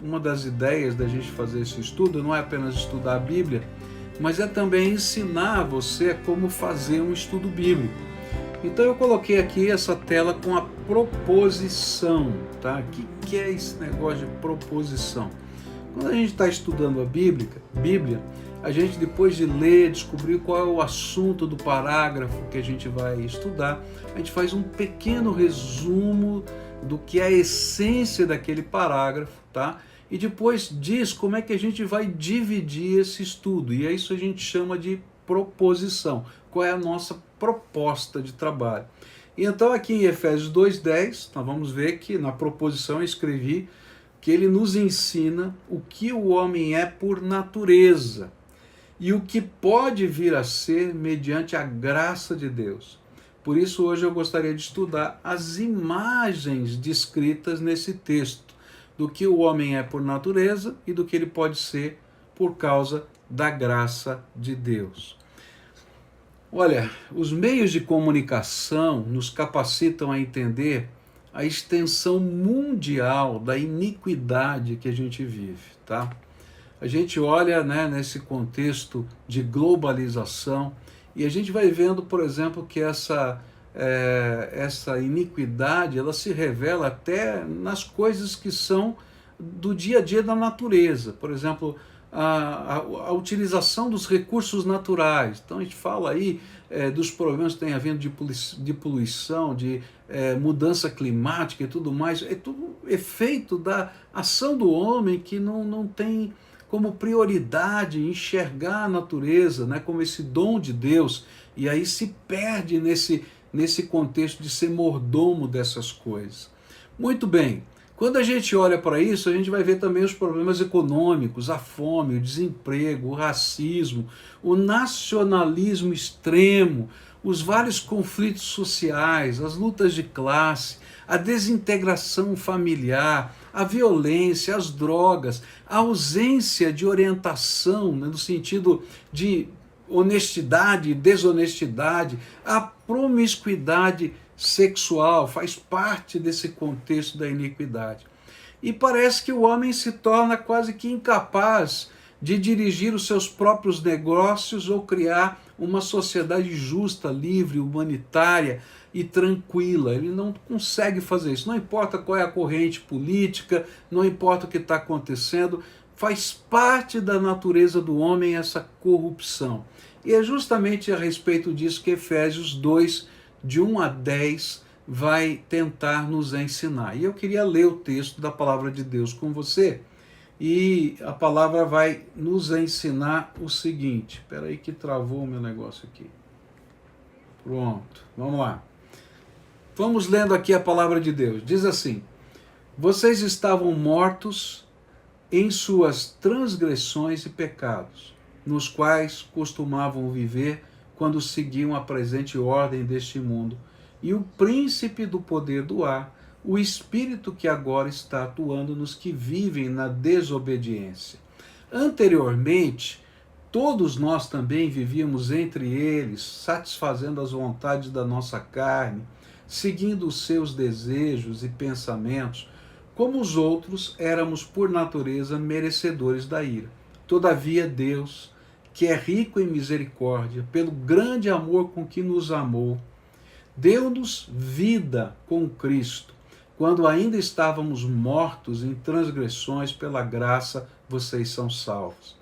uma das ideias da gente fazer esse estudo não é apenas estudar a Bíblia, mas é também ensinar você como fazer um estudo bíblico. Então eu coloquei aqui essa tela com a proposição, tá? O que é esse negócio de proposição? Quando a gente está estudando a Bíblia, a gente, depois de ler, descobrir qual é o assunto do parágrafo que a gente vai estudar, a gente faz um pequeno resumo do que é a essência daquele parágrafo, tá? E depois diz como é que a gente vai dividir esse estudo, e é isso a gente chama de proposição. Qual é a nossa proposta de trabalho? E então aqui em Efésios 2:10, nós vamos ver que na proposição eu escrevi que ele nos ensina o que o homem é por natureza e o que pode vir a ser mediante a graça de Deus. Por isso hoje eu gostaria de estudar as imagens descritas nesse texto, do que o homem é por natureza e do que ele pode ser por causa da graça de Deus. Olha, os meios de comunicação nos capacitam a entender a extensão mundial da iniquidade que a gente vive, tá? A gente olha, né, nesse contexto de globalização e a gente vai vendo, por exemplo, que essa iniquidade ela se revela até nas coisas que são do dia a dia da natureza. Por exemplo, a utilização dos recursos naturais. Então a gente fala aí dos problemas que tem havido de poluição, de mudança climática e tudo mais. É tudo efeito da ação do homem que não tem como prioridade enxergar a natureza, né, como esse dom de Deus, e aí se perde nesse contexto de ser mordomo dessas coisas. Muito bem. Quando a gente olha para isso, a gente vai ver também os problemas econômicos, a fome, o desemprego, o racismo, o nacionalismo extremo, os vários conflitos sociais, as lutas de classe, a desintegração familiar, a violência, as drogas, a ausência de orientação, né, no sentido de honestidade e desonestidade, a promiscuidade sexual faz parte desse contexto da iniquidade. E parece que o homem se torna quase que incapaz de dirigir os seus próprios negócios ou criar uma sociedade justa, livre, humanitária e tranquila. Ele não consegue fazer isso. Não importa qual é a corrente política, não importa o que está acontecendo, faz parte da natureza do homem essa corrupção. E é justamente a respeito disso que Efésios 2, de 1 a 10, vai tentar nos ensinar. E eu queria ler o texto da palavra de Deus com você, e a palavra vai nos ensinar o seguinte. Espera aí que travou o meu negócio aqui. Pronto, vamos lá. Vamos lendo aqui a palavra de Deus. Diz assim: vocês estavam mortos em suas transgressões e pecados, nos quais costumavam viver quando seguiam a presente ordem deste mundo, e o príncipe do poder do ar, o espírito que agora está atuando nos que vivem na desobediência. Anteriormente, todos nós também vivíamos entre eles, satisfazendo as vontades da nossa carne, seguindo os seus desejos e pensamentos. Como os outros, éramos por natureza merecedores da ira. Todavia Deus, que é rico em misericórdia, pelo grande amor com que nos amou, deu-nos vida com Cristo. Quando ainda estávamos mortos em transgressões, pela graça vocês são salvos.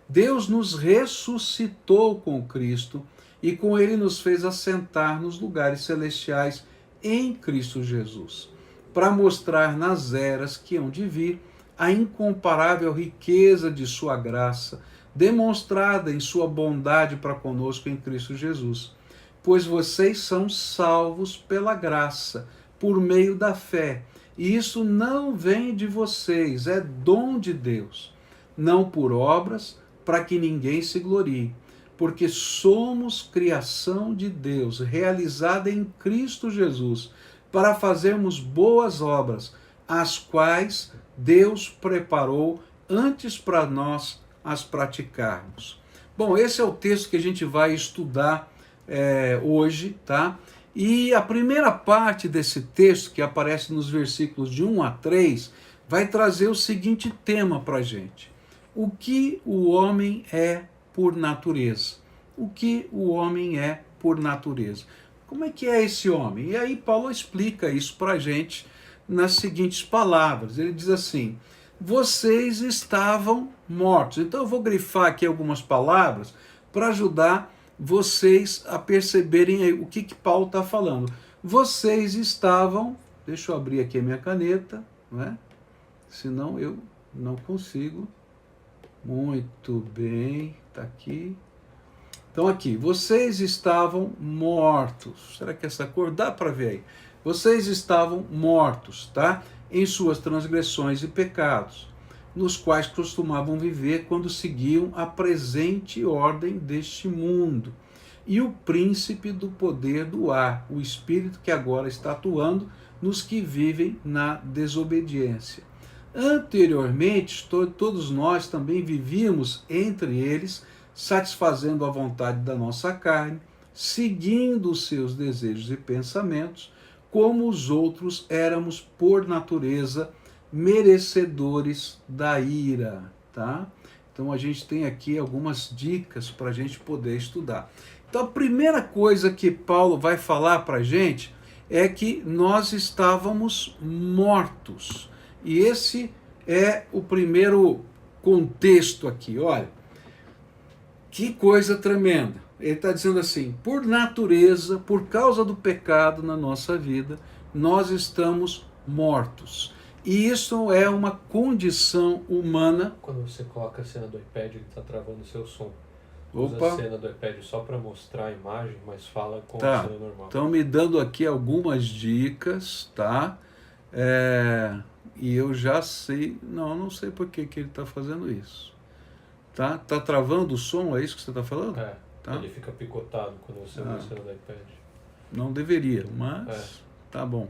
Deus nos ressuscitou com Cristo e com ele nos fez assentar nos lugares celestiais em Cristo Jesus, para mostrar nas eras que hão de vir a incomparável riqueza de sua graça, demonstrada em sua bondade para conosco em Cristo Jesus. Pois vocês são salvos pela graça, por meio da fé. E isso não vem de vocês, é dom de Deus, não por obras, para que ninguém se glorie, porque somos criação de Deus, realizada em Cristo Jesus, para fazermos boas obras, as quais Deus preparou antes para nós as praticarmos. Bom, esse é o texto que a gente vai estudar hoje, tá? E a primeira parte desse texto, que aparece nos versículos de 1 a 3, vai trazer o seguinte tema para a gente: o que o homem é por natureza? O que o homem é por natureza? Como é que é esse homem? E aí Paulo explica isso para a gente nas seguintes palavras. Ele diz assim: vocês estavam mortos. Então eu vou grifar aqui algumas palavras para ajudar vocês a perceberem aí o que Paulo está falando. Vocês estavam, deixa eu abrir aqui a minha caneta, não é? Senão eu não consigo. Muito bem, está aqui. Então aqui, vocês estavam mortos. Será que essa cor dá para ver aí? Vocês estavam mortos, tá? Em suas transgressões e pecados, nos quais costumavam viver quando seguiam a presente ordem deste mundo e o príncipe do poder do ar, o espírito que agora está atuando nos que vivem na desobediência. Anteriormente, todos nós também vivíamos entre eles, satisfazendo a vontade da nossa carne, seguindo os seus desejos e pensamentos, como os outros éramos por natureza merecedores da ira, tá? Então a gente tem aqui algumas dicas para a gente poder estudar. Então a primeira coisa que Paulo vai falar para a gente é que nós estávamos mortos. E esse é o primeiro contexto aqui. Olha, que coisa tremenda. Ele está dizendo assim: por natureza, por causa do pecado na nossa vida, nós estamos mortos. E isso é uma condição humana. Quando você coloca a cena do iPad, ele está travando o seu som. Opa. Usa a cena do iPad só para mostrar a imagem, mas fala com a cena normal. Estão me dando aqui algumas dicas, tá? E eu já sei, não sei por que ele está fazendo isso. Tá travando o som, é isso que você está falando? Tá? Ele fica picotado quando você usa a cena do iPad. Não deveria, mas tá bom.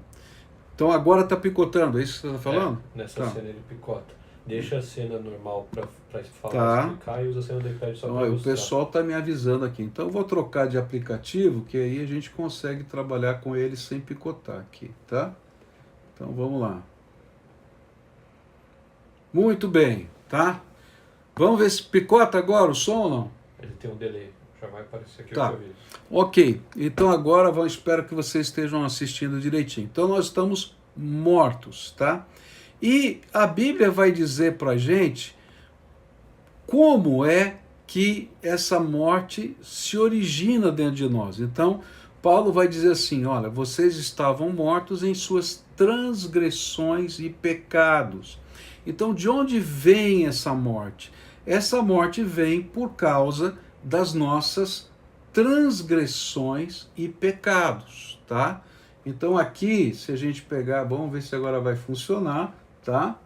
Então agora está picotando, é isso que você está falando? Nessa cena ele picota. Deixa a cena normal para falar, explicar, e usa a cena do iPad só para mostrar. O pessoal está me avisando aqui. Então eu vou trocar de aplicativo, que aí a gente consegue trabalhar com ele sem picotar aqui, tá? Então vamos lá. Muito bem, tá? Vamos ver se picota agora o som ou não? Ele tem um delay, já vai aparecer aqui o aviso. Ok, então agora espero que vocês estejam assistindo direitinho. Então nós estamos mortos, tá? E a Bíblia vai dizer para a gente como é que essa morte se origina dentro de nós. Então, Paulo vai dizer assim: olha, vocês estavam mortos em suas transgressões e pecados. Então, de onde vem essa morte? Essa morte vem por causa das nossas transgressões e pecados, tá? Então aqui, se a gente pegar, vamos ver se agora vai funcionar, tá?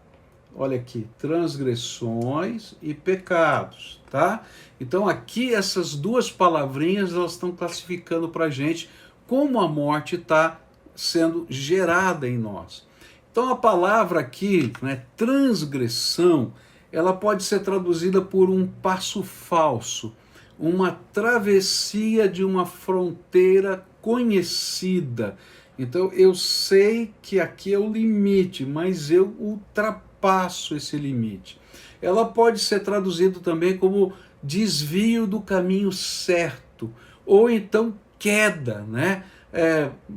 Olha aqui, transgressões e pecados, tá? Então aqui essas duas palavrinhas, elas estão classificando para a gente como a morte está sendo gerada em nós. Então a palavra aqui, né, transgressão, ela pode ser traduzida por um passo falso, uma travessia de uma fronteira conhecida. Então eu sei que aqui é o limite, mas eu ultrapasso esse limite. Ela pode ser traduzida também como desvio do caminho certo, ou então queda, né?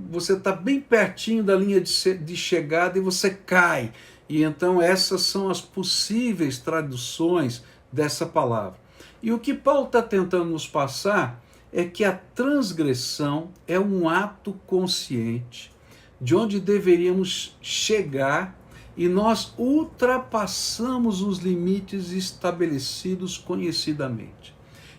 Você está bem pertinho da linha de chegada e você cai. E então essas são as possíveis traduções dessa palavra. E o que Paulo está tentando nos passar é que a transgressão é um ato consciente de onde deveríamos chegar e nós ultrapassamos os limites estabelecidos conhecidamente.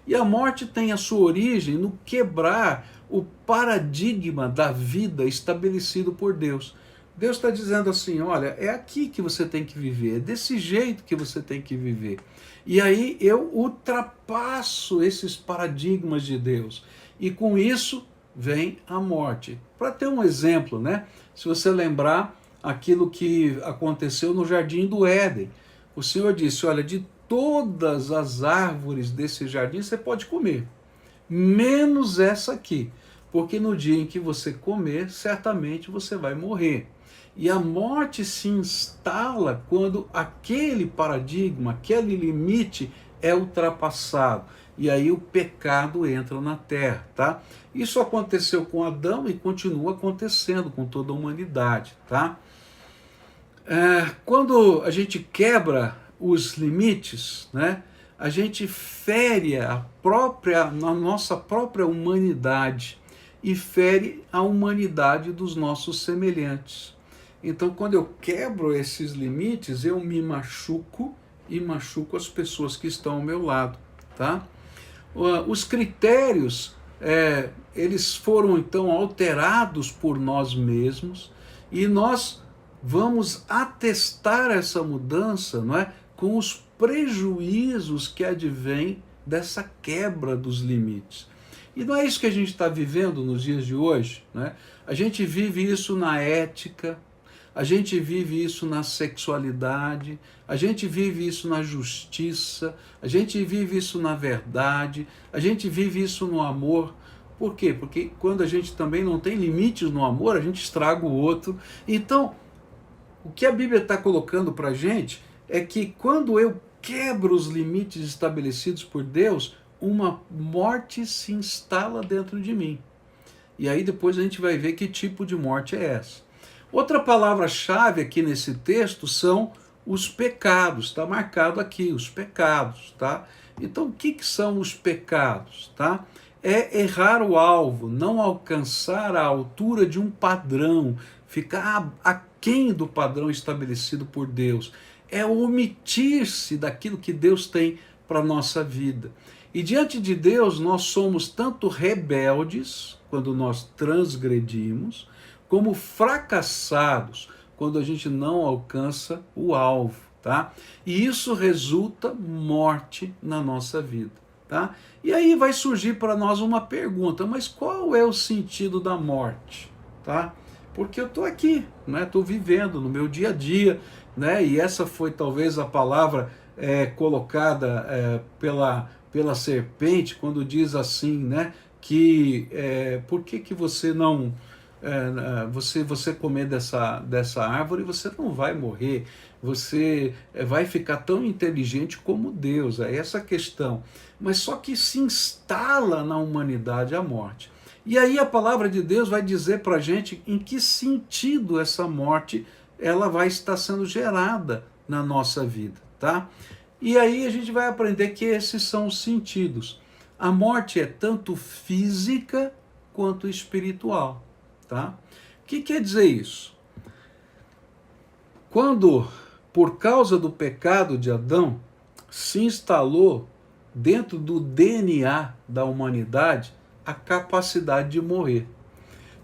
E a morte tem a sua origem no quebrar o paradigma da vida estabelecido por Deus. Deus está dizendo assim: olha, é aqui que você tem que viver, é desse jeito que você tem que viver. E aí eu ultrapasso esses paradigmas de Deus. E com isso vem a morte. Para ter um exemplo, né? Se você lembrar aquilo que aconteceu no Jardim do Éden, o Senhor disse: olha, de todas as árvores desse jardim você pode comer, menos essa aqui, porque no dia em que você comer, certamente você vai morrer. E a morte se instala quando aquele paradigma, aquele limite é ultrapassado. E aí o pecado entra na terra, tá? Isso aconteceu com Adão e continua acontecendo com toda a humanidade, tá? Quando a gente quebra os limites, né, a gente fere a nossa própria humanidade e fere a humanidade dos nossos semelhantes. Então, quando eu quebro esses limites, eu me machuco e machuco as pessoas que estão ao meu lado, tá? Os critérios, eles foram então alterados por nós mesmos e nós vamos atestar essa mudança, não é, com os prejuízos que advêm dessa quebra dos limites. E não é isso que a gente está vivendo nos dias de hoje, né? A gente vive isso na ética, a gente vive isso na sexualidade, a gente vive isso na justiça, a gente vive isso na verdade, a gente vive isso no amor. Por quê? Porque quando a gente também não tem limites no amor, a gente estraga o outro. Então, o que a Bíblia está colocando para a gente é que quando eu quebro os limites estabelecidos por Deus, uma morte se instala dentro de mim. E aí depois a gente vai ver que tipo de morte é essa. Outra palavra-chave aqui nesse texto são os pecados, está marcado aqui, os pecados, tá? Então, o que são os pecados, tá? É errar o alvo, não alcançar a altura de um padrão, ficar aquém do padrão estabelecido por Deus. É omitir-se daquilo que Deus tem para a nossa vida. E diante de Deus, nós somos tanto rebeldes, quando nós transgredimos, como fracassados quando a gente não alcança o alvo, tá? E isso resulta morte na nossa vida, tá? E aí vai surgir para nós uma pergunta, mas qual é o sentido da morte, tá? Porque eu estou aqui, né? Estou vivendo no meu dia a dia, né? E essa foi talvez a palavra colocada pela serpente quando diz assim, né? Que por que você não você comer dessa árvore, você não vai morrer, você vai ficar tão inteligente como Deus, é essa a questão. Mas só que se instala na humanidade a morte. E aí a palavra de Deus vai dizer para a gente em que sentido essa morte ela vai estar sendo gerada na nossa vida, tá? E aí a gente vai aprender que esses são os sentidos. A morte é tanto física quanto espiritual. Tá? O que quer dizer isso? Quando, por causa do pecado de Adão, se instalou dentro do DNA da humanidade a capacidade de morrer.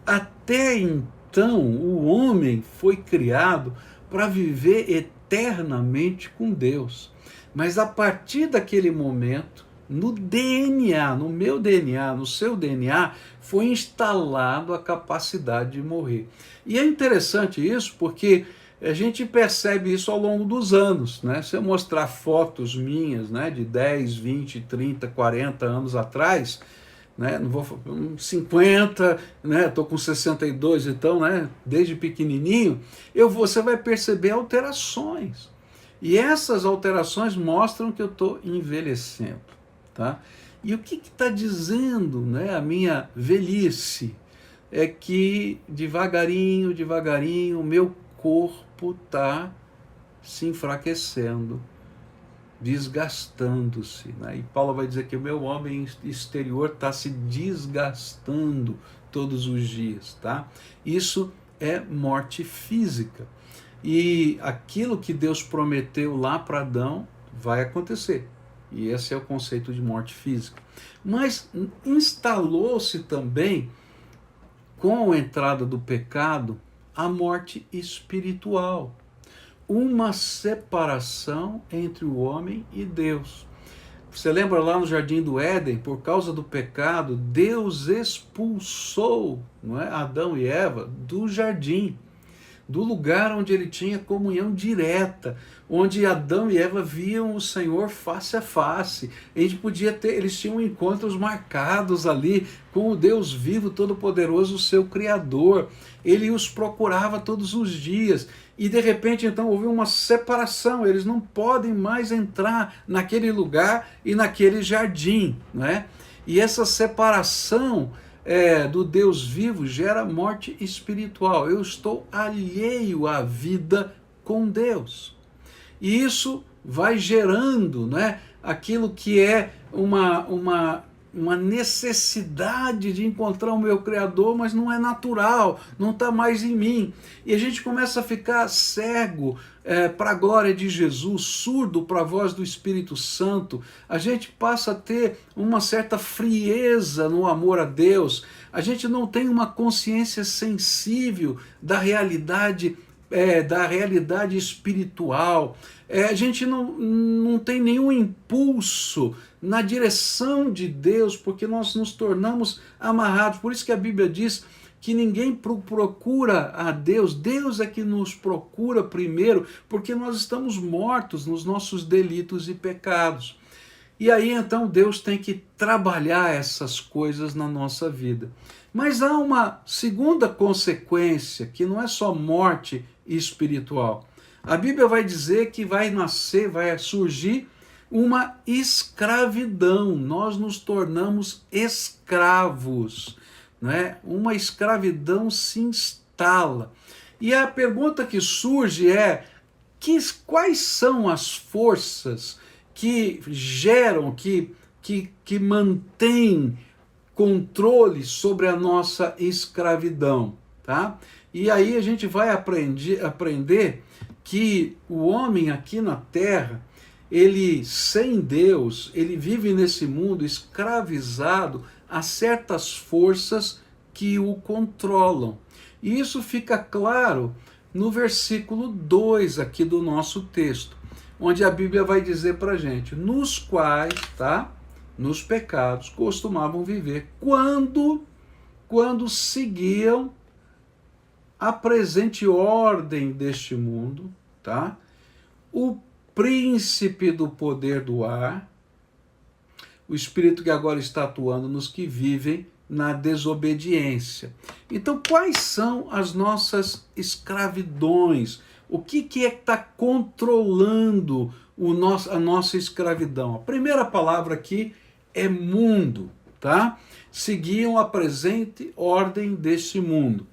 Até então, o homem foi criado para viver eternamente com Deus. Mas a partir daquele momento, no DNA, no meu DNA, no seu DNA, foi instalado a capacidade de morrer. E é interessante isso porque a gente percebe isso ao longo dos anos, né? Se eu mostrar fotos minhas, né, de 10, 20, 30, 40 anos atrás, né, não vou 50, né, estou com 62, então, né, desde pequenininho, você vai perceber alterações. E essas alterações mostram que eu estou envelhecendo. Tá? E o que está dizendo, né, a minha velhice? É que devagarinho, devagarinho, o meu corpo está se enfraquecendo, desgastando-se. Né? E Paulo vai dizer que o meu homem exterior está se desgastando todos os dias. Tá? Isso é morte física. E aquilo que Deus prometeu lá para Adão vai acontecer. E esse é o conceito de morte física. Mas instalou-se também, com a entrada do pecado, a morte espiritual. Uma separação entre o homem e Deus. Você lembra lá no Jardim do Éden, por causa do pecado, Deus expulsou, não é, Adão e Eva do jardim. do lugar onde ele tinha comunhão direta, onde Adão e Eva viam o Senhor face a face. Eles tinham encontros marcados ali com o Deus vivo, todo-poderoso, o seu Criador. Ele os procurava todos os dias. E de repente, então, houve uma separação. Eles não podem mais entrar naquele lugar e naquele jardim, não é? E essa separação do Deus vivo gera morte espiritual. Eu estou alheio à vida com Deus. E isso vai gerando, né, aquilo que é uma necessidade de encontrar o meu Criador, mas não é natural, não está mais em mim. E a gente começa a ficar cego para a glória de Jesus, surdo para a voz do Espírito Santo. A gente passa a ter uma certa frieza no amor a Deus. A gente não tem uma consciência sensível da realidade espiritual. A gente não tem nenhum impulso na direção de Deus, porque nós nos tornamos amarrados. Por isso que a Bíblia diz que ninguém procura a Deus, Deus é que nos procura primeiro, porque nós estamos mortos nos nossos delitos e pecados. E aí então Deus tem que trabalhar essas coisas na nossa vida. Mas há uma segunda consequência, que não é só morte espiritual. A Bíblia vai dizer que vai surgir uma escravidão. Nós nos tornamos escravos, não é? Uma escravidão se instala. E a pergunta que surge é: quais são as forças que geram, que mantêm controle sobre a nossa escravidão, tá? E aí a gente vai aprender que o homem aqui na Terra, ele sem Deus, ele vive nesse mundo escravizado a certas forças que o controlam. E isso fica claro no versículo 2 aqui do nosso texto, onde a Bíblia vai dizer para a gente: nos quais, tá? Nos pecados costumavam viver quando seguiam a presente ordem deste mundo, tá? O príncipe do poder do ar, o espírito que agora está atuando nos que vivem na desobediência. Então, quais são as nossas escravidões? O que é que está controlando a nossa escravidão? A primeira palavra aqui é mundo, tá? Seguiam a presente ordem deste mundo.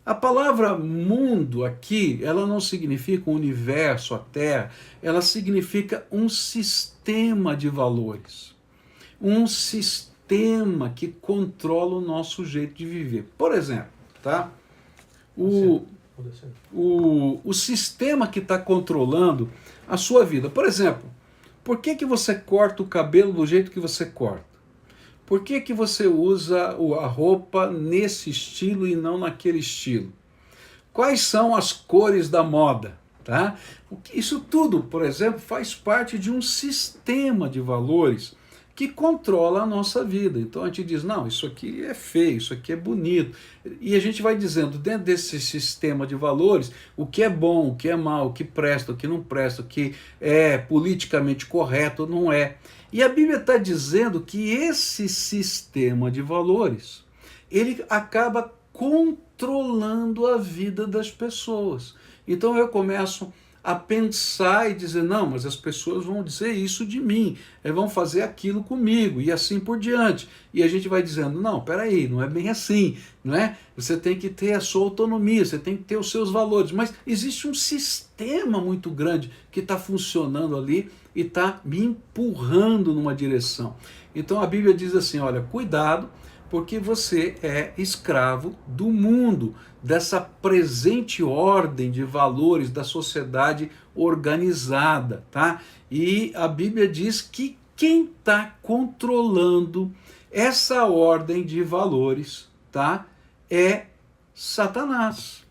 A palavra mundo aqui, ela não significa o universo, a Terra, ela significa um sistema de valores. Um sistema que controla o nosso jeito de viver. Por exemplo, tá? O sistema que está controlando a sua vida. Por exemplo, por que você corta o cabelo do jeito que você corta? Por que você usa a roupa nesse estilo e não naquele estilo? Quais são as cores da moda? Tá? Isso tudo, por exemplo, faz parte de um sistema de valores que controla a nossa vida. Então a gente diz: não, isso aqui é feio, isso aqui é bonito. E a gente vai dizendo, dentro desse sistema de valores, o que é bom, o que é mal, o que presta, o que não presta, o que é politicamente correto ou não é. E a Bíblia está dizendo que esse sistema de valores, ele acaba controlando a vida das pessoas. Então eu começo a pensar e dizer: não, mas as pessoas vão dizer isso de mim, vão fazer aquilo comigo, e assim por diante. E a gente vai dizendo: não, peraí, não é bem assim, não é? Você tem que ter a sua autonomia, você tem que ter os seus valores, mas existe um sistema muito grande que está funcionando ali e está me empurrando numa direção. Então a Bíblia diz assim: olha, cuidado, porque você é escravo do mundo, dessa presente ordem de valores da sociedade organizada, tá? E a Bíblia diz que quem está controlando essa ordem de valores, tá? É Satanás.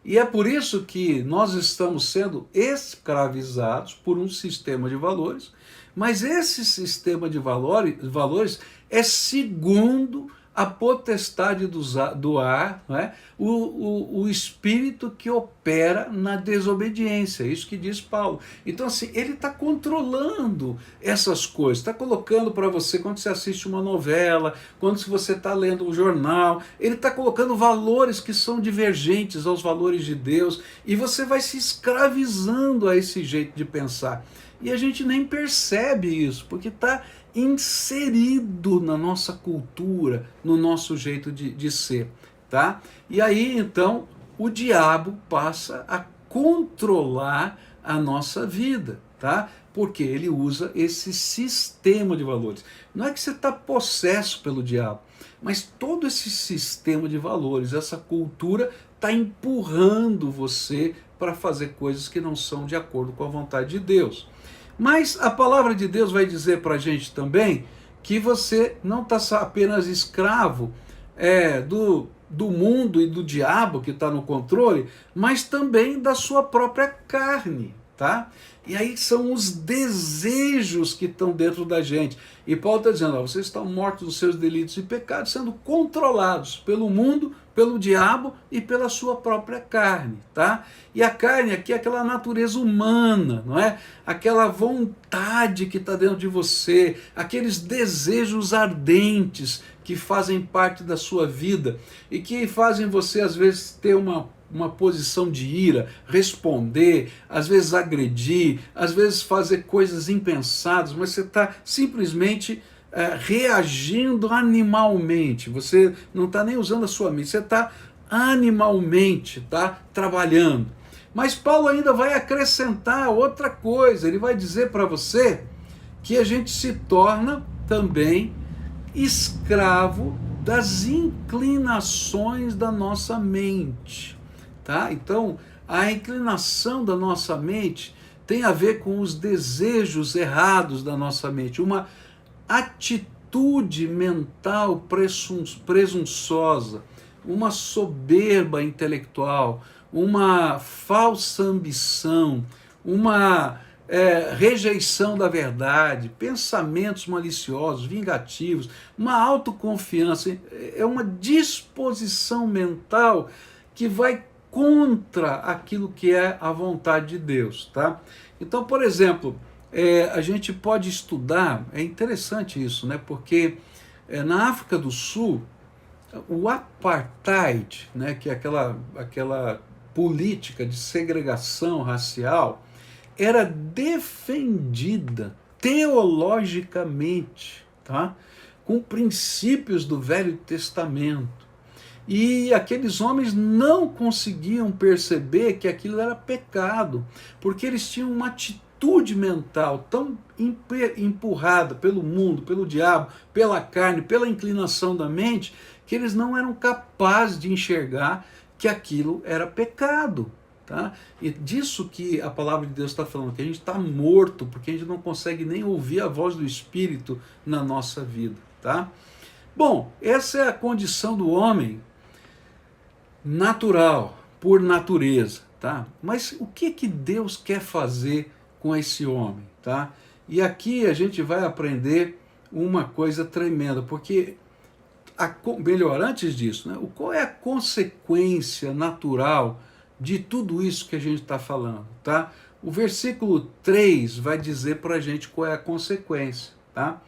E é por isso que nós estamos sendo escravizados por um sistema de valores, mas esse sistema de valores é segundo a potestade do ar, não é? O espírito que opera na desobediência, é isso que diz Paulo. Então, assim, ele está controlando essas coisas, está colocando para você, quando você assiste uma novela, quando você está lendo um jornal, ele está colocando valores que são divergentes aos valores de Deus, e você vai se escravizando a esse jeito de pensar. E a gente nem percebe isso, porque está inserido na nossa cultura, no nosso jeito de ser, tá? E aí, então, o diabo passa a controlar a nossa vida, tá? Porque ele usa esse sistema de valores. Não é que você está possesso pelo diabo, mas todo esse sistema de valores, essa cultura, está empurrando você para fazer coisas que não são de acordo com a vontade de Deus. Mas a palavra de Deus vai dizer para a gente também que você não está apenas escravo do mundo e do diabo que está no controle, mas também da sua própria carne, tá? E aí são os desejos que estão dentro da gente. E Paulo está dizendo, vocês estão mortos nos seus delitos e pecados, sendo controlados pelo mundo, pelo diabo e pela sua própria carne, tá? E a carne aqui é aquela natureza humana, não é? Aquela vontade que está dentro de você, aqueles desejos ardentes que fazem parte da sua vida e que fazem você, às vezes, ter uma posição de ira, responder, às vezes agredir, às vezes fazer coisas impensadas, mas você está simplesmente reagindo animalmente, você não está nem usando a sua mente, você está animalmente, tá, trabalhando. Mas Paulo ainda vai acrescentar outra coisa, ele vai dizer para você que a gente se torna também escravo das inclinações da nossa mente. Tá? Então, a inclinação da nossa mente tem a ver com os desejos errados da nossa mente, uma atitude mental presunçosa, uma soberba intelectual, uma falsa ambição, uma rejeição da verdade, pensamentos maliciosos, vingativos, uma autoconfiança, é uma disposição mental que vai contra aquilo que é a vontade de Deus, tá? Então, por exemplo, a gente pode estudar, é interessante isso, né? Porque na África do Sul, o apartheid, né, que é aquela política de segregação racial, era defendida teologicamente, tá? Com princípios do Velho Testamento. E aqueles homens não conseguiam perceber que aquilo era pecado, porque eles tinham uma atitude mental tão empurrada pelo mundo, pelo diabo, pela carne, pela inclinação da mente, que eles não eram capazes de enxergar que aquilo era pecado. Tá? E disso que a palavra de Deus está falando, que a gente está morto, porque a gente não consegue nem ouvir a voz do Espírito na nossa vida. Tá? Bom, essa é a condição do homem natural, por natureza, tá? Mas o que Deus quer fazer com esse homem, tá? E aqui a gente vai aprender uma coisa tremenda, porque, melhor, antes disso, né, qual é a consequência natural de tudo isso que a gente está falando, tá? O versículo 3 vai dizer para a gente qual é a consequência, tá?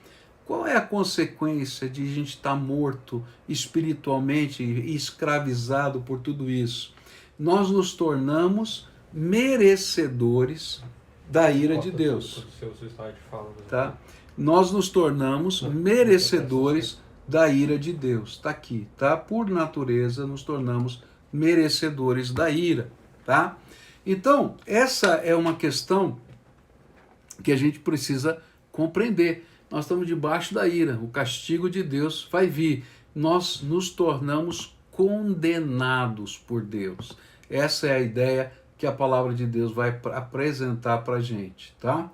Qual é a consequência de a gente estar morto espiritualmente e escravizado por tudo isso? Nós nos tornamos merecedores da ira de Deus. Tá? Nós nos tornamos merecedores da ira de Deus. Está aqui, tá? Por natureza, nos tornamos merecedores da ira, tá? Então, essa é uma questão que a gente precisa compreender. Nós estamos debaixo da ira, o castigo de Deus vai vir. Nós nos tornamos condenados por Deus. Essa é a ideia que a palavra de Deus vai apresentar para a gente, tá?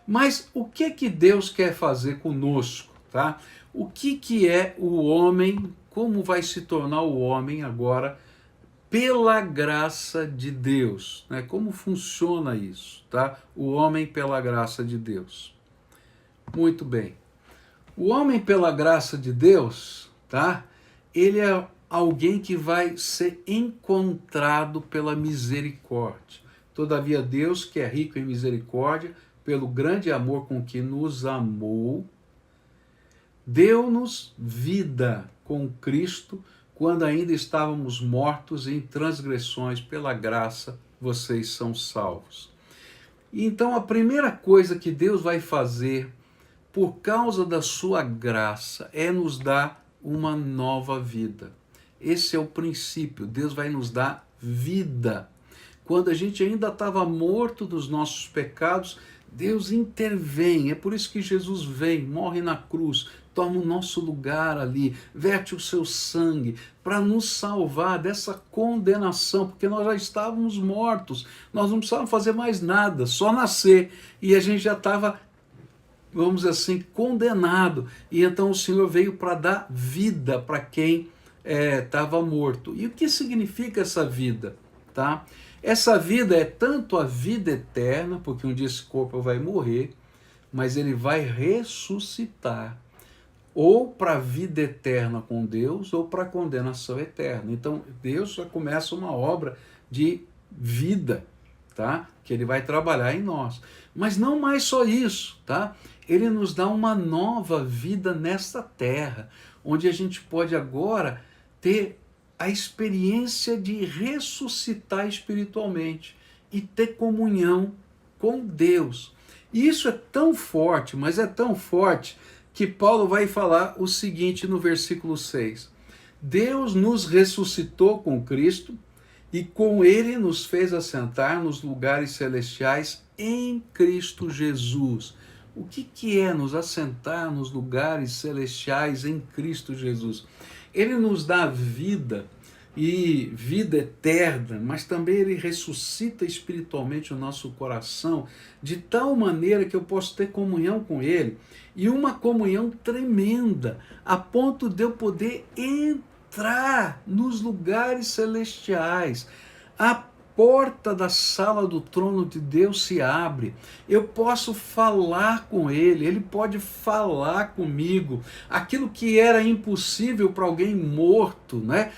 Mas o que Deus quer fazer conosco, tá? O que é o homem, como vai se tornar o homem agora pela graça de Deus, né? Como funciona isso, tá? O homem pela graça de Deus. Muito bem. O homem pela graça de Deus, tá? ele é alguém que vai ser encontrado pela misericórdia. Todavia Deus, que é rico em misericórdia, pelo grande amor com que nos amou, deu-nos vida com Cristo, quando ainda estávamos mortos em transgressões, pela graça vocês são salvos. Então a primeira coisa que Deus vai fazer, por causa da sua graça, é nos dar uma nova vida. Esse é o princípio, Deus vai nos dar vida. Quando a gente ainda estava morto dos nossos pecados, Deus intervém. É por isso que Jesus vem, morre na cruz, toma o nosso lugar ali, verte o seu sangue para nos salvar dessa condenação, porque nós já estávamos mortos, nós não precisávamos fazer mais nada, só nascer, e a gente já estava, vamos dizer assim, condenado. E então o Senhor veio para dar vida para quem estava morto. E o que significa essa vida? Tá? Essa vida é tanto a vida eterna, porque um dia esse corpo vai morrer, mas ele vai ressuscitar, ou para a vida eterna com Deus, ou para a condenação eterna. Então Deus já começa uma obra de vida, tá? Que ele vai trabalhar em nós. Mas não mais só isso, tá? Ele nos dá uma nova vida nesta terra, onde a gente pode agora ter a experiência de ressuscitar espiritualmente e ter comunhão com Deus. E isso é tão forte, mas é tão forte, que Paulo vai falar o seguinte no versículo 6. Deus nos ressuscitou com Cristo e com ele nos fez assentar nos lugares celestiais em Cristo Jesus. O que é nos assentar nos lugares celestiais em Cristo Jesus? Ele nos dá vida e vida eterna, mas também ele ressuscita espiritualmente o nosso coração de tal maneira que eu posso ter comunhão com ele, e uma comunhão tremenda, a ponto de eu poder entrar nos lugares celestiais. A porta da sala do trono de Deus se abre, eu posso falar com ele, ele pode falar comigo. Aquilo que era impossível para alguém morto, né?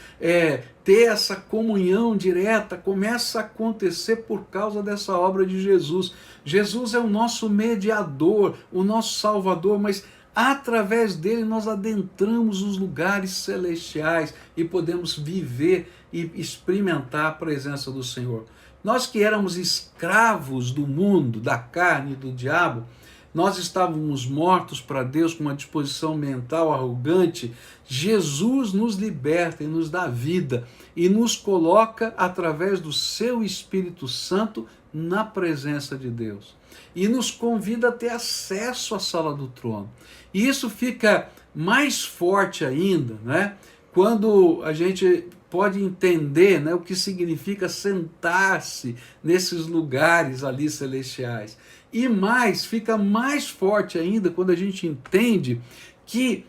Ter essa comunhão direta, começa a acontecer por causa dessa obra de Jesus. Jesus é o nosso mediador, o nosso salvador, mas através dele nós adentramos os lugares celestiais e podemos viver e experimentar a presença do Senhor. Nós que éramos escravos do mundo, da carne e do diabo, nós estávamos mortos para Deus com uma disposição mental arrogante. Jesus nos liberta e nos dá vida e nos coloca através do seu Espírito Santo na presença de Deus. E nos convida a ter acesso à sala do trono. E isso fica mais forte ainda, né? Quando a gente pode entender, né, o que significa sentar-se nesses lugares ali celestiais. E mais, fica mais forte ainda quando a gente entende que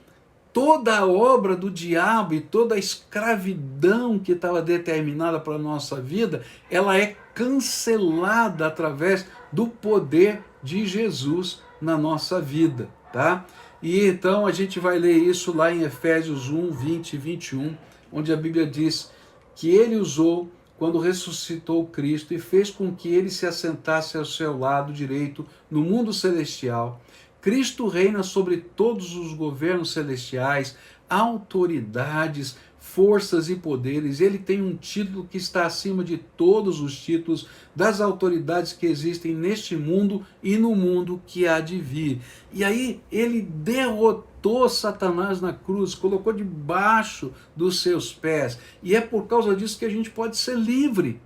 toda a obra do diabo e toda a escravidão que estava determinada para a nossa vida, ela é cancelada através do poder de Jesus na nossa vida, tá? E então a gente vai ler isso lá em Efésios 1, 20 e 21, onde a Bíblia diz que ele usou quando ressuscitou Cristo e fez com que ele se assentasse ao seu lado direito no mundo celestial. Cristo reina sobre todos os governos celestiais, autoridades, forças e poderes. Ele tem um título que está acima de todos os títulos das autoridades que existem neste mundo e no mundo que há de vir. E aí ele derrotou Satanás na cruz, colocou debaixo dos seus pés. E é por causa disso que a gente pode ser livre.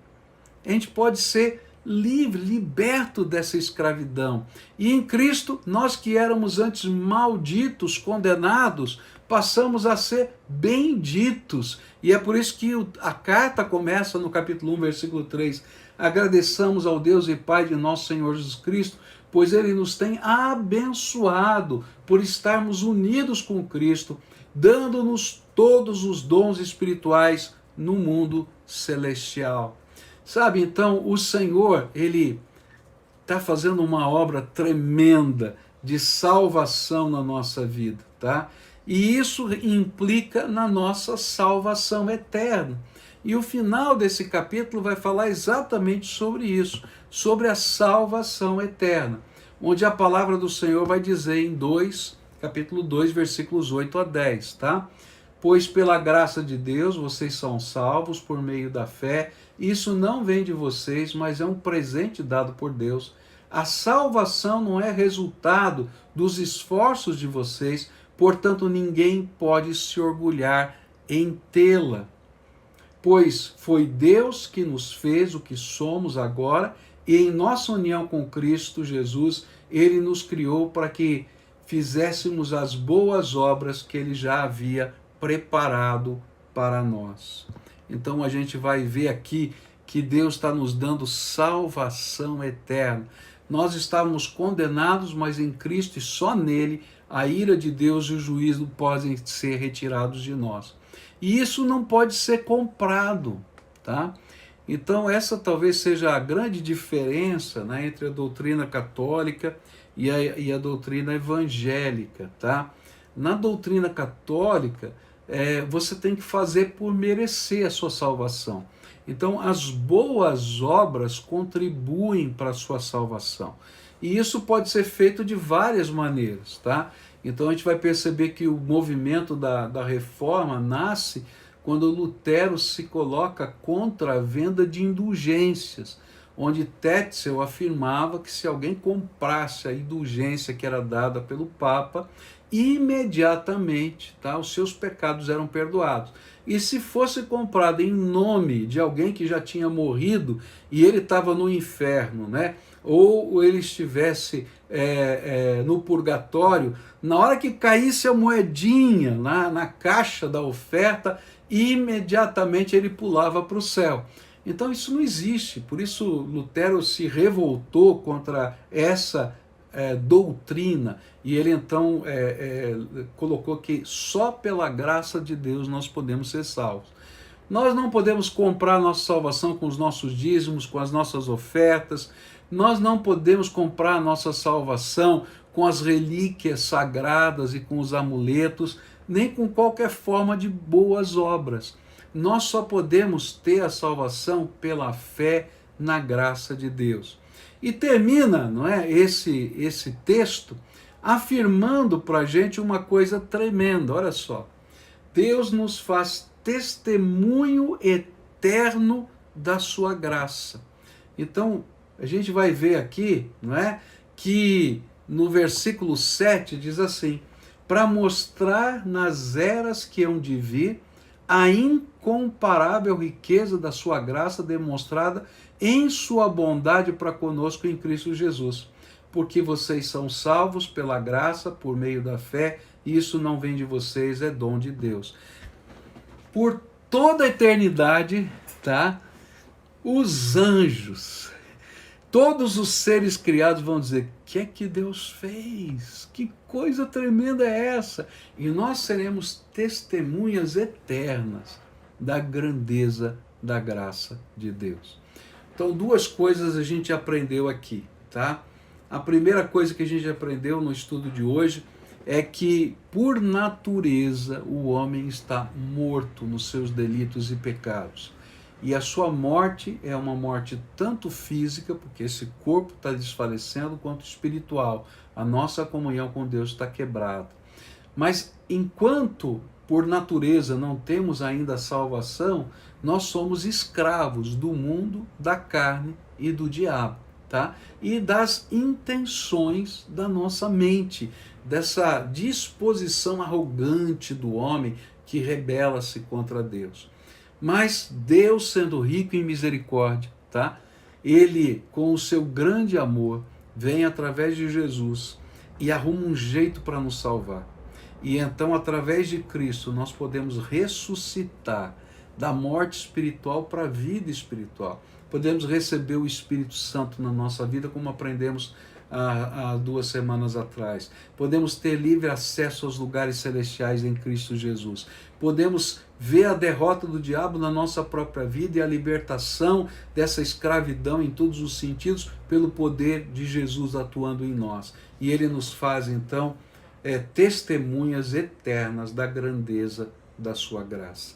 A gente pode ser livre, liberto dessa escravidão. E em Cristo, nós que éramos antes malditos, condenados, passamos a ser benditos. E é por isso que a carta começa no capítulo 1, versículo 3. Agradeçamos ao Deus e Pai de nosso Senhor Jesus Cristo, pois ele nos tem abençoado por estarmos unidos com Cristo, dando-nos todos os dons espirituais no mundo celestial. Sabe, então, o Senhor, ele está fazendo uma obra tremenda de salvação na nossa vida, tá? E isso implica na nossa salvação eterna. E o final desse capítulo vai falar exatamente sobre isso, sobre a salvação eterna, onde a palavra do Senhor vai dizer em capítulo 2, versículos 8 a 10, tá? Pois pela graça de Deus vocês são salvos por meio da fé. Isso não vem de vocês, mas é um presente dado por Deus. A salvação não é resultado dos esforços de vocês, portanto ninguém pode se orgulhar em tê-la. Pois foi Deus que nos fez o que somos agora, e em nossa união com Cristo Jesus, Ele nos criou para que fizéssemos as boas obras que Ele já havia preparado para nós. Então a gente vai ver aqui que Deus está nos dando salvação eterna. Nós estávamos condenados, mas em Cristo e só nele a ira de Deus e o juízo podem ser retirados de nós. E isso não pode ser comprado, tá? Então essa talvez seja a grande diferença, né, entre a doutrina católica e a doutrina evangélica, tá? Na doutrina católica, você tem que fazer por merecer a sua salvação. Então, as boas obras contribuem para a sua salvação. E isso pode ser feito de várias maneiras, tá? Então, a gente vai perceber que o movimento da reforma nasce quando Lutero se coloca contra a venda de indulgências, onde Tetzel afirmava que se alguém comprasse a indulgência que era dada pelo Papa, imediatamente, tá, os seus pecados eram perdoados. E se fosse comprado em nome de alguém que já tinha morrido e ele estava no inferno, né, ou ele estivesse no purgatório, na hora que caísse a moedinha na caixa da oferta, imediatamente ele pulava para o céu. Então isso não existe, por isso Lutero se revoltou contra essa doutrina, e ele então colocou que só pela graça de Deus nós podemos ser salvos. Nós não podemos comprar nossa salvação com os nossos dízimos, com as nossas ofertas, nós não podemos comprar a nossa salvação com as relíquias sagradas e com os amuletos, nem com qualquer forma de boas obras. Nós só podemos ter a salvação pela fé na graça de Deus. E termina, não é, esse texto afirmando para a gente uma coisa tremenda. Olha só, Deus nos faz testemunho eterno da sua graça. Então, a gente vai ver aqui, não é, que no versículo 7 diz assim: para mostrar nas eras que hão de vir a incomparável riqueza da sua graça demonstrada em sua bondade para conosco em Cristo Jesus. Porque vocês são salvos pela graça, por meio da fé, e isso não vem de vocês, é dom de Deus. Por toda a eternidade, tá? Os anjos, todos os seres criados vão dizer: o que é que Deus fez? Que coisa tremenda é essa? E nós seremos testemunhas eternas da grandeza da graça de Deus. Então, duas coisas a gente aprendeu aqui, tá? A primeira coisa que a gente aprendeu no estudo de hoje é que, por natureza, o homem está morto nos seus delitos e pecados. E a sua morte é uma morte tanto física, porque esse corpo está desfalecendo, quanto espiritual. A nossa comunhão com Deus está quebrada. Mas enquanto, por natureza, não temos ainda a salvação, nós somos escravos do mundo, da carne e do diabo, tá? E das intenções da nossa mente, dessa disposição arrogante do homem que rebela-se contra Deus. Mas Deus, sendo rico em misericórdia, tá? Ele, com o seu grande amor, vem através de Jesus e arruma um jeito para nos salvar. E então, através de Cristo, nós podemos ressuscitar da morte espiritual para a vida espiritual. Podemos receber o Espírito Santo na nossa vida, como aprendemos há 2 semanas atrás. Podemos ter livre acesso aos lugares celestiais em Cristo Jesus. Podemos ver a derrota do diabo na nossa própria vida e a libertação dessa escravidão em todos os sentidos pelo poder de Jesus atuando em nós. E ele nos faz, então, testemunhas eternas da grandeza da sua graça.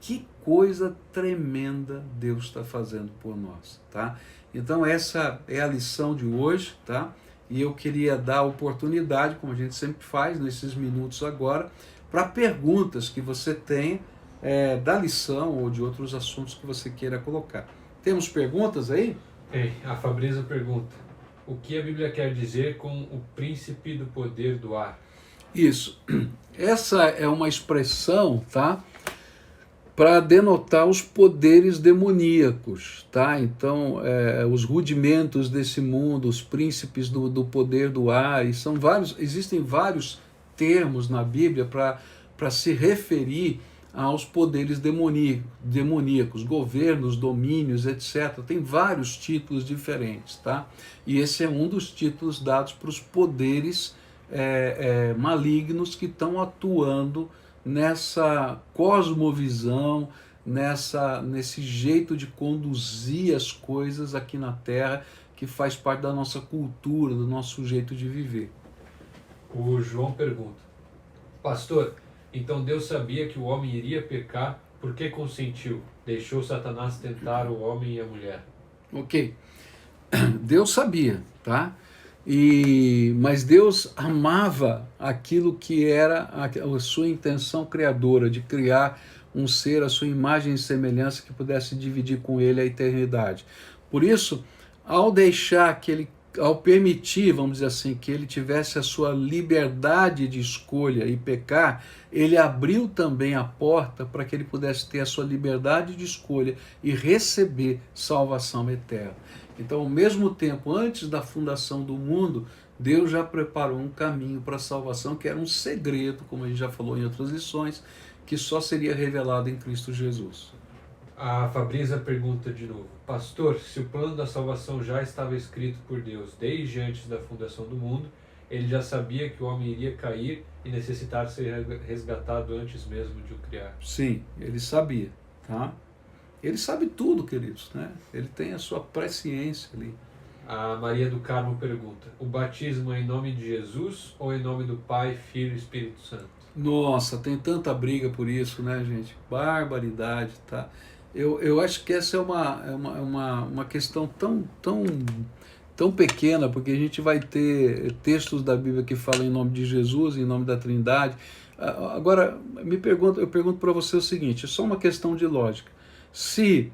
Que coisa tremenda Deus está fazendo por nós, tá? Então essa é a lição de hoje, tá? E eu queria dar a oportunidade, como a gente sempre faz nesses minutos agora, para perguntas que você tenha da lição ou de outros assuntos que você queira colocar. Temos perguntas aí? Tem. A Fabrícia pergunta: o que a Bíblia quer dizer com o príncipe do poder do ar? Isso. Essa é uma expressão, tá? Para denotar os poderes demoníacos, tá? Então, os rudimentos desse mundo, os príncipes do poder do ar, e são vários, existem vários termos na Bíblia para se referir aos poderes demoníacos, governos, domínios, etc. Tem vários títulos diferentes, tá? E esse é um dos títulos dados para os poderes malignos que estão atuando nessa cosmovisão, nesse jeito de conduzir as coisas aqui na Terra, que faz parte da nossa cultura, do nosso jeito de viver. O João pergunta: pastor, então Deus sabia que o homem iria pecar, por que consentiu? Deixou Satanás tentar o homem e a mulher. Ok. Deus sabia, tá? Mas Deus amava aquilo que era a sua intenção criadora, de criar um ser à sua imagem e semelhança que pudesse dividir com ele a eternidade. Por isso, ao permitir, vamos dizer assim, que ele tivesse a sua liberdade de escolha e pecar, ele abriu também a porta para que ele pudesse ter a sua liberdade de escolha e receber salvação eterna. Então, ao mesmo tempo, antes da fundação do mundo, Deus já preparou um caminho para a salvação, que era um segredo, como a gente já falou em outras lições, que só seria revelado em Cristo Jesus. A Fabrícia pergunta de novo: pastor, se o plano da salvação já estava escrito por Deus desde antes da fundação do mundo, ele já sabia que o homem iria cair e necessitar ser resgatado antes mesmo de o criar? Sim, ele sabia, tá? Ele sabe tudo, queridos, né? Ele tem a sua presciência ali. A Maria do Carmo pergunta: o batismo é em nome de Jesus ou em nome do Pai, Filho e Espírito Santo? Nossa, tem tanta briga por isso, né, gente? Barbaridade, tá? Eu acho que essa é uma questão tão pequena, porque a gente vai ter textos da Bíblia que falam em nome de Jesus, em nome da Trindade. Agora, eu pergunto para você o seguinte, é só uma questão de lógica. Se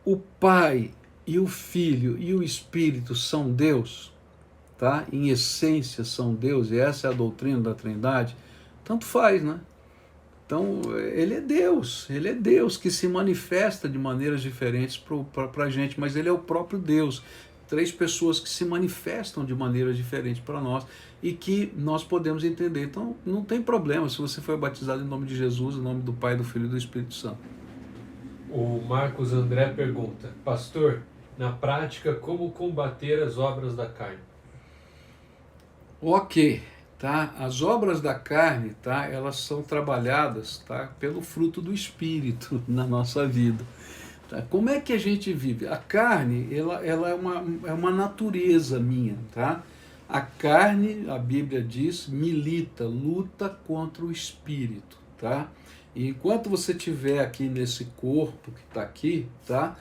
o Pai e o Filho e o Espírito são Deus, tá? Em essência são Deus, e essa é a doutrina da Trindade, tanto faz, né? Então, ele é Deus que se manifesta de maneiras diferentes para a gente, mas ele é o próprio Deus. 3 pessoas que se manifestam de maneiras diferentes para nós e que nós podemos entender. Então, não tem problema se você foi batizado em nome de Jesus, em nome do Pai, do Filho e do Espírito Santo. O Marcos André pergunta: pastor, na prática, como combater as obras da carne? Ok, tá? As obras da carne, tá? Elas são trabalhadas, tá? Pelo fruto do Espírito na nossa vida. Tá? Como é que a gente vive? A carne, ela é uma natureza minha, tá? A carne, a Bíblia diz, milita, luta contra o Espírito, tá? E enquanto você estiver aqui nesse corpo que está aqui, tá?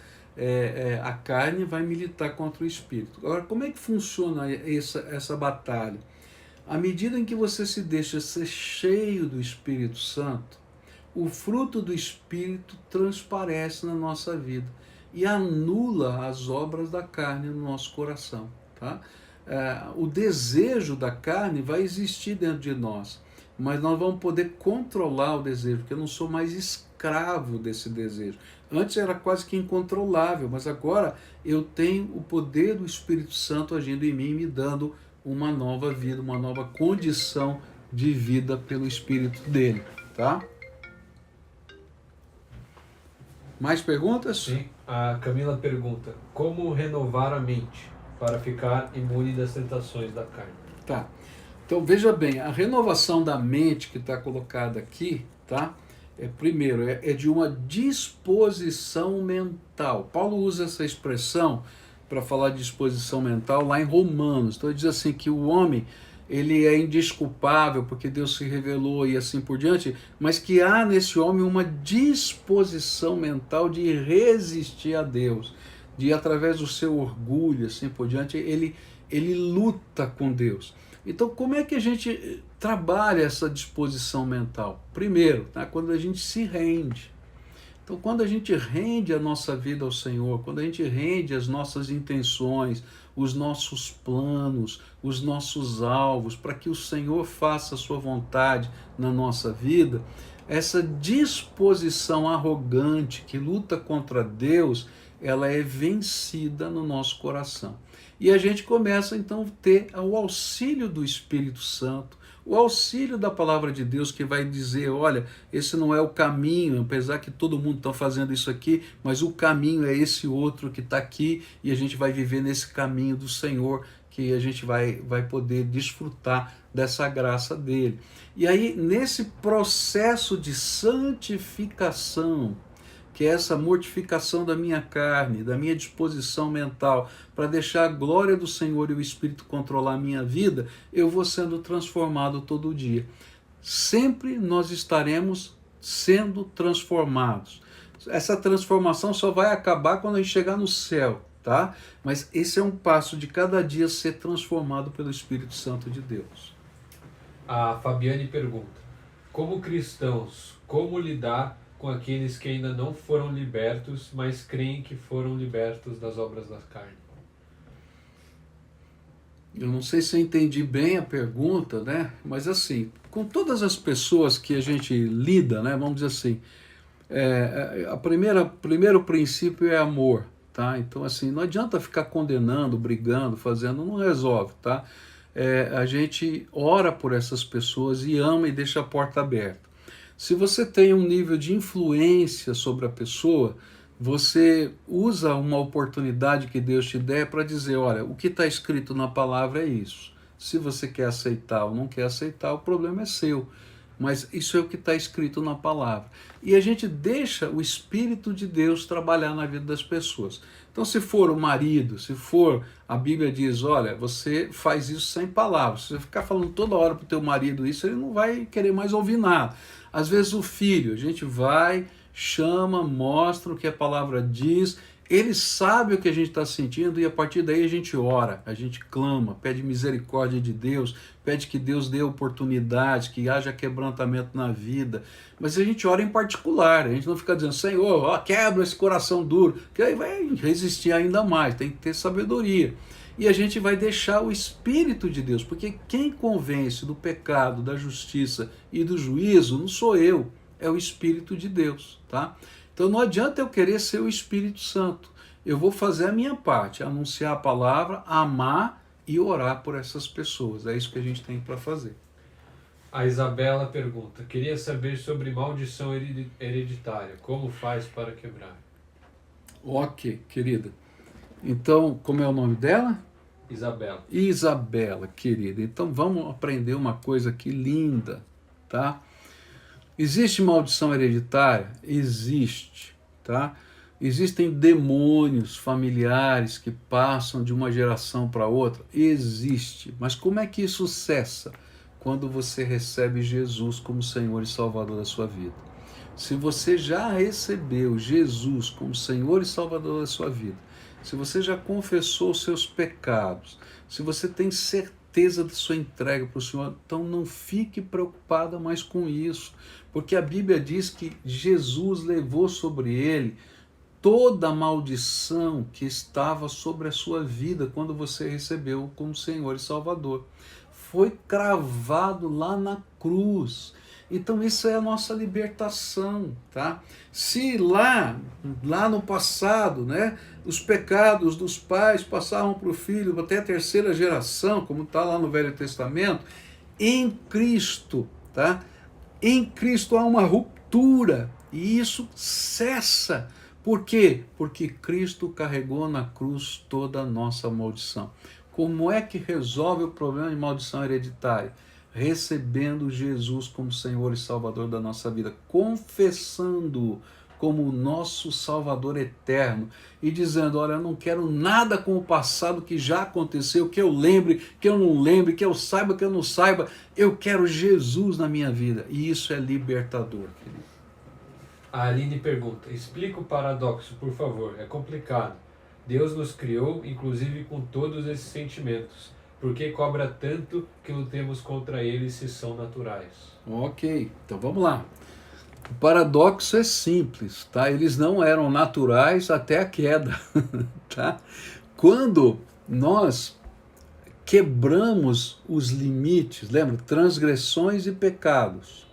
A carne vai militar contra o Espírito. Agora, como é que funciona essa batalha? À medida em que você se deixa ser cheio do Espírito Santo, o fruto do Espírito transparece na nossa vida e anula as obras da carne no nosso coração, tá? O desejo da carne vai existir dentro de nós, mas nós vamos poder controlar o desejo, porque eu não sou mais escravo desse desejo. Antes era quase que incontrolável, mas agora eu tenho o poder do Espírito Santo agindo em mim, me dando uma nova vida, uma nova condição de vida pelo Espírito dele, tá? Mais perguntas? Sim. A Camila pergunta: como renovar a mente para ficar imune das tentações da carne? Tá. Então veja bem, a renovação da mente que está colocada aqui, tá? Primeiro, é de uma disposição mental. Paulo usa essa expressão para falar de disposição mental lá em Romanos. Então ele diz assim que o homem, ele é indesculpável porque Deus se revelou e assim por diante, mas que há nesse homem uma disposição mental de resistir a Deus, de através do seu orgulho, assim por diante, ele luta com Deus. Então, como é que a gente trabalha essa disposição mental? Primeiro, tá? Quando a gente se rende. Então, quando a gente rende a nossa vida ao Senhor, quando a gente rende as nossas intenções, os nossos planos, os nossos alvos, para que o Senhor faça a sua vontade na nossa vida, essa disposição arrogante que luta contra Deus, ela é vencida no nosso coração. E a gente começa então a ter o auxílio do Espírito Santo, o auxílio da palavra de Deus, que vai dizer, olha, esse não é o caminho, apesar que todo mundo está fazendo isso aqui, mas o caminho é esse outro que está aqui, e a gente vai viver nesse caminho do Senhor, que a gente vai poder desfrutar dessa graça dele. E aí, nesse processo de santificação, que é essa mortificação da minha carne, da minha disposição mental, para deixar a glória do Senhor e o Espírito controlar a minha vida, eu vou sendo transformado todo dia. Sempre nós estaremos sendo transformados. Essa transformação só vai acabar quando a gente chegar no céu, tá? Mas esse é um passo de cada dia ser transformado pelo Espírito Santo de Deus. A Fabiane pergunta: como cristãos, como lidar com aqueles que ainda não foram libertos, mas creem que foram libertos das obras da carne? Eu não sei se eu entendi bem a pergunta, né? Mas assim, com todas as pessoas que a gente lida, né? Vamos dizer assim, primeiro princípio é amor, tá? Então assim, não adianta ficar condenando, brigando, fazendo, não resolve, tá? A gente ora por essas pessoas e ama e deixa a porta aberta. Se você tem um nível de influência sobre a pessoa, você usa uma oportunidade que Deus te der para dizer, olha, o que está escrito na palavra é isso. Se você quer aceitar ou não quer aceitar, o problema é seu. Mas isso é o que está escrito na palavra. E a gente deixa o Espírito de Deus trabalhar na vida das pessoas. Então, se for o marido, se for, a Bíblia diz, olha, você faz isso sem palavras. Se você ficar falando toda hora para o teu marido isso, ele não vai querer mais ouvir nada. Às vezes o filho, a gente vai, chama, mostra o que a palavra diz, ele sabe o que a gente está sentindo e a partir daí a gente ora, a gente clama, pede misericórdia de Deus, pede que Deus dê oportunidade, que haja quebrantamento na vida, mas a gente ora em particular, a gente não fica dizendo, Senhor, ó, quebra esse coração duro, que aí vai resistir ainda mais, tem que ter sabedoria. E a gente vai deixar o Espírito de Deus, porque quem convence do pecado, da justiça e do juízo não sou eu, é o Espírito de Deus, tá? Então não adianta eu querer ser o Espírito Santo. Eu vou fazer a minha parte, anunciar a palavra, amar e orar por essas pessoas. É isso que a gente tem para fazer. A Isabela pergunta: queria saber sobre maldição hereditária. Como faz para quebrar? Ok, querida. Então, como é o nome dela? Isabela. Isabela, querida. Então vamos aprender uma coisa aqui linda, tá? Existe maldição hereditária? Existe, tá? Existem demônios familiares que passam de uma geração para outra? Existe. Mas como é que isso cessa? Quando você recebe Jesus como Senhor e Salvador da sua vida. Se você já recebeu Jesus como Senhor e Salvador da sua vida, se você já confessou os seus pecados, se você tem certeza da sua entrega para o Senhor, então não fique preocupada mais com isso, porque a Bíblia diz que Jesus levou sobre ele toda a maldição que estava sobre a sua vida quando você recebeu como Senhor e Salvador. Foi cravado lá na cruz. Então isso é a nossa libertação, tá? Se lá no passado, né, os pecados dos pais passavam para o filho até a terceira geração, como está lá no Velho Testamento, em Cristo, tá? Em Cristo há uma ruptura e isso cessa. Por quê? Porque Cristo carregou na cruz toda a nossa maldição. Como é que resolve o problema de maldição hereditária? Recebendo Jesus como Senhor e Salvador da nossa vida, confessando como o nosso Salvador eterno e dizendo, olha, eu não quero nada com o passado que já aconteceu, que eu lembre, que eu não lembre, que eu saiba, que eu não saiba, eu quero Jesus na minha vida, e isso é libertador, querido. A Aline pergunta, explica o paradoxo, por favor, é complicado. Deus nos criou, inclusive com todos esses sentimentos. Por que cobra tanto que lutemos contra eles se são naturais? Ok, então vamos lá. O paradoxo é simples, tá? Eles não eram naturais até a queda, tá? Quando nós quebramos os limites, lembra? Transgressões e pecados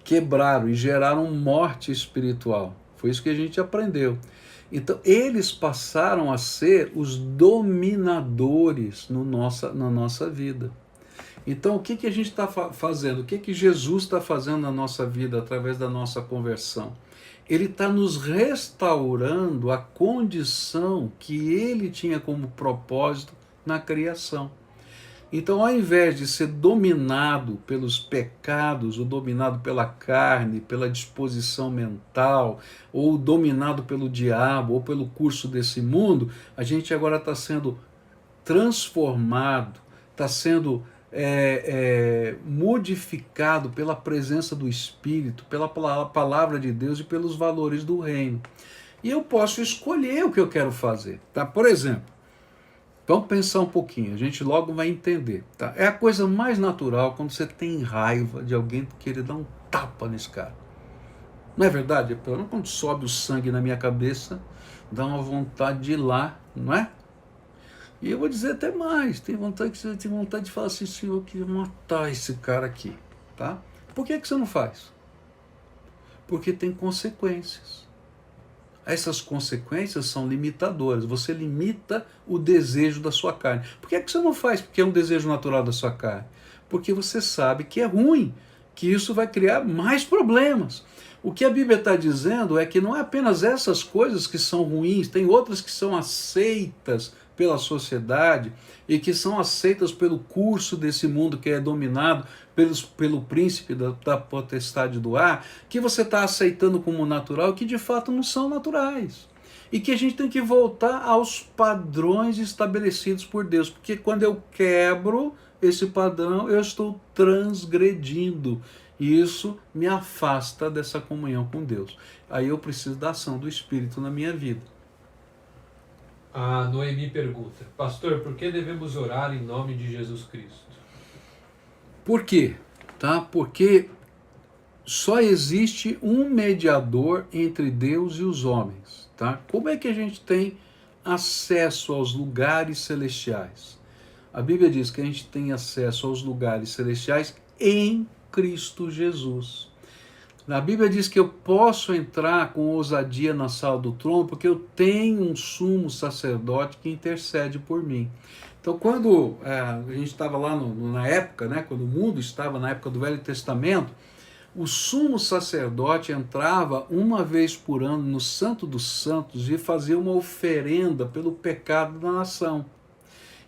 quebraram e geraram morte espiritual. Foi isso que a gente aprendeu. Então, eles passaram a ser os dominadores na nossa vida. Então, o que a gente está fazendo? O que Jesus está fazendo na nossa vida através da nossa conversão? Ele está nos restaurando a condição que ele tinha como propósito na criação. Então, ao invés de ser dominado pelos pecados, ou dominado pela carne, pela disposição mental, ou dominado pelo diabo, ou pelo curso desse mundo, a gente agora está sendo transformado, está sendo modificado pela presença do Espírito, pela palavra de Deus e pelos valores do reino. E eu posso escolher o que eu quero fazer. Tá? Por exemplo, vamos pensar um pouquinho, a gente logo vai entender. Tá? É a coisa mais natural quando você tem raiva de alguém querer dar um tapa nesse cara. Não é verdade? Quando sobe o sangue na minha cabeça, dá uma vontade de ir lá, não é? E eu vou dizer até mais, tem vontade de falar assim, Senhor, eu queria matar esse cara aqui. Tá? Por que você não faz? Porque tem consequências. Essas consequências são limitadoras. Você limita o desejo da sua carne. Por que você não faz? Porque é um desejo natural da sua carne. Porque você sabe que é ruim, que isso vai criar mais problemas. O que a Bíblia está dizendo é que não é apenas essas coisas que são ruins, tem outras que são aceitas pela sociedade e que são aceitas pelo curso desse mundo que é dominado pelo príncipe da potestade do ar, que você está aceitando como natural, que de fato não são naturais. E que a gente tem que voltar aos padrões estabelecidos por Deus, porque quando eu quebro esse padrão, eu estou transgredindo. E isso me afasta dessa comunhão com Deus. Aí eu preciso da ação do Espírito na minha vida. A Noemi pergunta, pastor, por que devemos orar em nome de Jesus Cristo? Por quê? Tá? Porque só existe um mediador entre Deus e os homens. Tá? Como é que a gente tem acesso aos lugares celestiais? A Bíblia diz que a gente tem acesso aos lugares celestiais em Cristo Jesus. A Bíblia diz que eu posso entrar com ousadia na sala do trono porque eu tenho um sumo sacerdote que intercede por mim. Então, quando a gente estava lá na época, né, quando o mundo estava na época do Velho Testamento, o sumo sacerdote entrava uma vez por ano no Santo dos Santos e fazia uma oferenda pelo pecado da nação.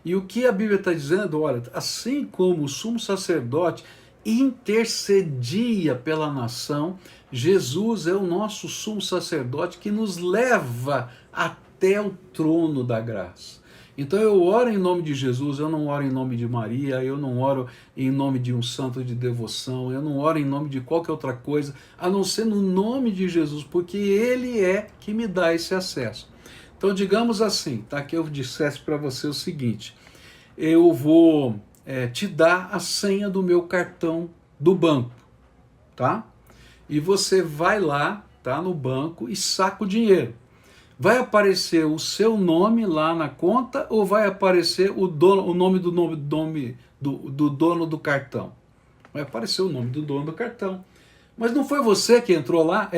E o que a Bíblia está dizendo, olha, assim como o sumo sacerdote intercedia pela nação, Jesus é o nosso sumo sacerdote que nos leva até o trono da graça. Então eu oro em nome de Jesus, eu não oro em nome de Maria, eu não oro em nome de um santo de devoção, eu não oro em nome de qualquer outra coisa, a não ser no nome de Jesus, porque Ele é que me dá esse acesso. Então digamos assim, tá? Que eu dissesse para você o seguinte, eu vou te dar a senha do meu cartão do banco, tá? E você vai lá, tá, no banco e saca o dinheiro. Vai aparecer o seu nome lá na conta ou vai aparecer o nome do dono do cartão? Vai aparecer o nome do dono do cartão. Mas não foi você que entrou lá?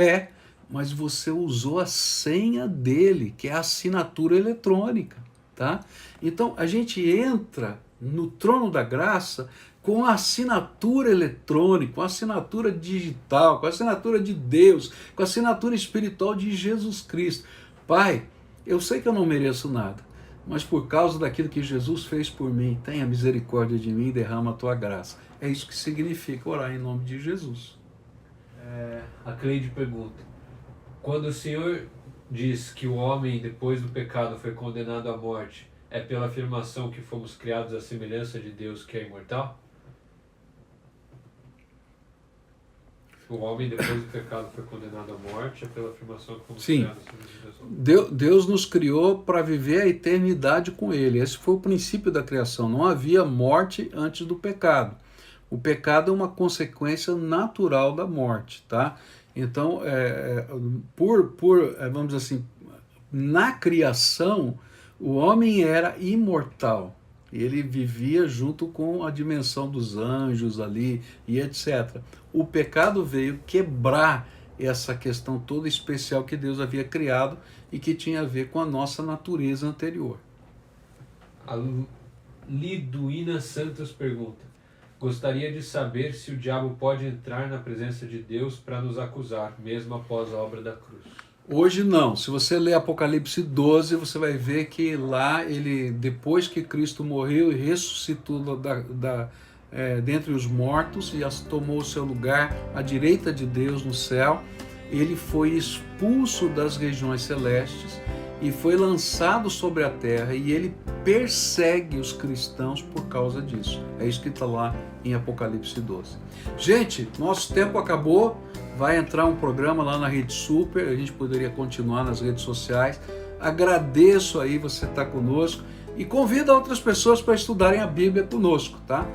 Mas você usou a senha dele, que é a assinatura eletrônica, tá? Então a gente entra no trono da graça com a assinatura eletrônica, com a assinatura digital, com a assinatura de Deus, com a assinatura espiritual de Jesus Cristo. Pai, eu sei que eu não mereço nada, mas por causa daquilo que Jesus fez por mim, tenha misericórdia de mim e derrama a tua graça. É isso que significa orar em nome de Jesus. A Cleide pergunta, Quando o Senhor diz que o homem, depois do pecado, foi condenado à morte, é pela afirmação que fomos criados à semelhança de Deus, que é imortal? O homem, depois do pecado, foi condenado à morte, é pela afirmação que fomos Sim. criados à semelhança de Deus. Deus nos criou para viver a eternidade com Ele. Esse foi o princípio da criação. Não havia morte antes do pecado. O pecado é uma consequência natural da morte, tá? Então, vamos dizer assim, na criação, o homem era imortal. Ele vivia junto com a dimensão dos anjos ali e etc. O pecado veio quebrar essa questão toda especial que Deus havia criado e que tinha a ver com a nossa natureza anterior. A Liduína Santos pergunta: gostaria de saber se o diabo pode entrar na presença de Deus para nos acusar, mesmo após a obra da cruz. Hoje não. Se você ler Apocalipse 12, você vai ver que lá ele, depois que Cristo morreu e ressuscitou dentre os mortos e tomou o seu lugar à direita de Deus no céu, ele foi expulso das regiões celestes e foi lançado sobre a terra, e ele persegue os cristãos por causa disso. É isso que está lá em Apocalipse 12. Gente, nosso tempo acabou. Vai entrar um programa lá na Rede Super, a gente poderia continuar nas redes sociais. Agradeço aí você estar conosco e convido outras pessoas para estudarem a Bíblia conosco, tá?